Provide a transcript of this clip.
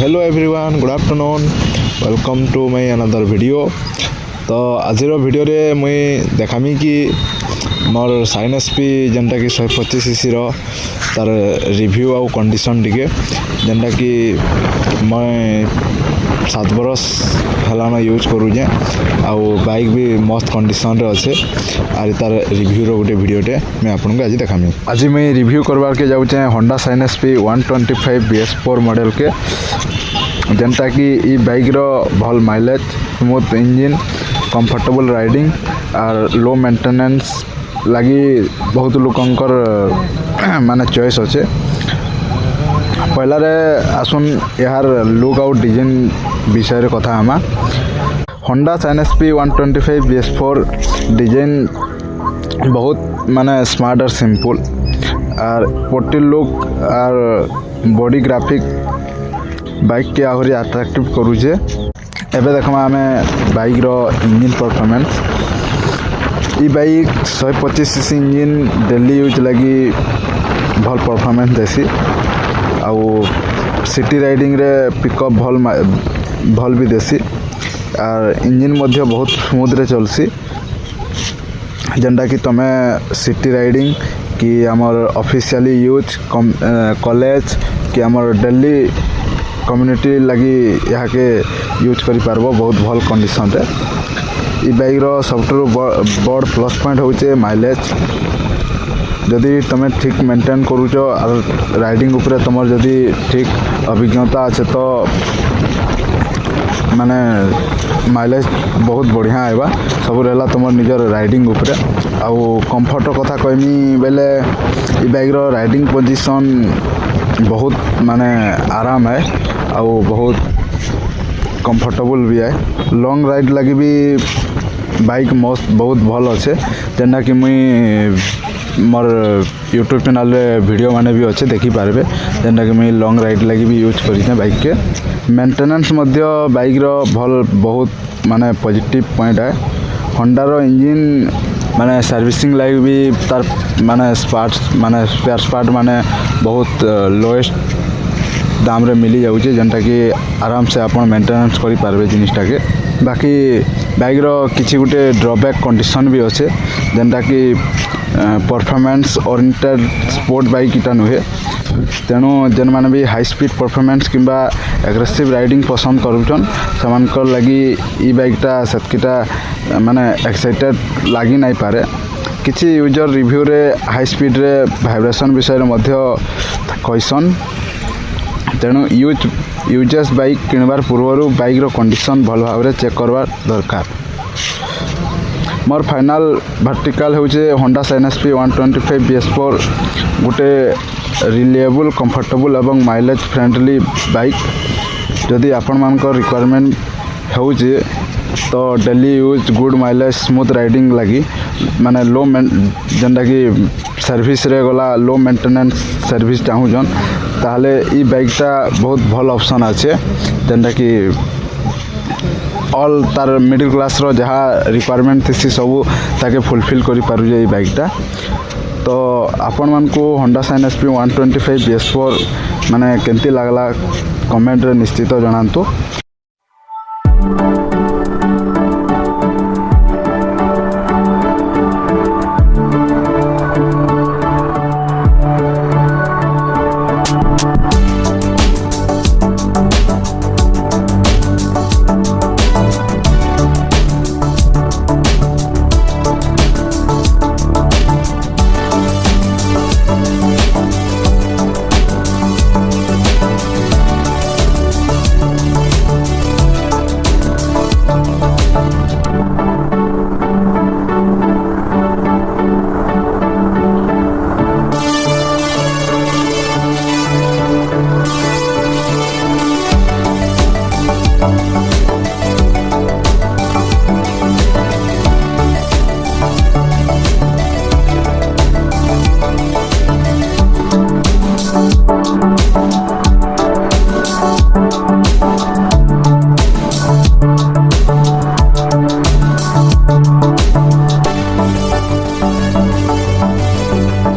Hello everyone good afternoon welcome to my another video. तो आज video रे मुई देखामी कि मोर साइन एसपी जेनटा कि 125cc तार रिव्यू आउ कंडीशन टिके जेनटा कि मैं 7 बरस हेलान यूज करूचे आउ बाइक भी मस्त कंडीशन रे अच्छे आर तार रिव्यू रो गोटे वीडियोटे मैं आपको आज देखामी। आज मैं रिव्यू करवार के जाऊचे Honda Shine SP 125 BS4 model के जेनटा कि ई बाइक रो भल mileage smooth engine comfortable riding और लो मेंटेनेंस लगी बहुत लोकंकर माने चॉइस अच्छे। पहला रे आसुन यार लुक आउट डिजाइन विषय रे कथा हमा। Honda Shine SP 125 BS4 design बहुत माने स्मार्ट और सिंपल और पोर्टी लुक और बॉडी ग्राफिक बाइक के आहरी अट्रैक्टिव करूचे। एबे देखमा हमें बाइक रो इंजन परफॉर्मेंस। ई bike 125cc engine daily use लगी भल परफॉर्मेंस देसी आउ सिटी राइडिंग रे पिकअप भल भी देसी और इंजन मध्य बहुत स्मूथ रे चलसी जेनटा कि तमे सिटी राइडिंग कि आमर ऑफिशियली यूज कॉलेज कि आमर डेली कम्युनिटी लगी यहाँ के यूज करि पारबो बहुत भल कंडीशन रे। ई बाइक रो सबठु बड़ प्लस पॉइंट होचे माइलेज। जदि तमे ठीक मेंटेन करूचो और राइडिंग ऊपर तमर जदि ठीक अभिज्ञता अच्छे तो माने माइलेज बहुत बढ़िया आएगा। सब रहला तुम निजर राइडिंग ऊपर आउ कंफर्ट कथा कहमी बेले ई बाइक रो राइडिंग पोजीशन बहुत माने आराम है आउ बहुत कंफर्टेबल भी है। लॉन्ग राइड लगी भी बाइक मस्त बहुत भल अच्छे जेना कि मुई मोर यूट्यूब चैनल रे वीडियो माने भी अच्छे देखी पारबे जेना कि मुई लॉन्ग राइड लगी भी यूज करी बाइक के। मेंटेनेंस मध्य बाइक रो भल बहुत माने पॉजिटिव पॉइंट है। होंडा रो इंजन माने सर्विसिंग लाइक भी तार माने स्पेयर पार्ट माने बहुत लोएस्ट दाम रे मिली जाउचे जेनटा कि आराम से अपन मेंटेनेंस करि पारबे जिनिसटा के। बाकी बाइक रो किछि गुटे ड्रॉबैक कंडीशन भी अच्छे जेनटा कि परफॉर्मेंस ओरिएंटेड स्पोर्ट बाइक इटा नुहे तेणु जेन माने भी हाई स्पीड परफॉर्मेंस किंबा एग्रेसिव राइडिंग पसंद करूछन सेमानकर लगी ई बाइकटा सेतकिटा माने एक्साइटेड लागी नहीं पारे। किछि यूजर रिव्यू रे हाई स्पीड रे वाइब्रेशन विषय रे मध्य कहसन तेणु यूजर्स बाइक किणवार पूर्व बाइक रो कंडीशन भल भाव चेक करवार दरकार। मोर फाइनल वर्टिकल होचे होंडा साइन एसपी 125 BS4 गोटे रिलायबल कंफर्टेबल एवं माइलेज फ्रेंडली बाइक। जदि आपण मानक रिक्वायरमेंट होचे तो daily use good mileage smooth riding लगी माने लो जेनटा कि सर्विस रे गला लो मेंटेनेंस सर्विस चाहूजन ताहले ई बाइकटा बहुत भल ऑप्शन अच्छे जेनटा कि ऑल तार मिडिल क्लास रो जहाँ रिक्वायरमेंट थी सब ताके फुलफिल करि पारुजे ई बाइकटा। तो आपण मानकू होंडा साइन एसपी 125 BS4 माने केंती लागला कमेंट रे निश्चित जणांतु।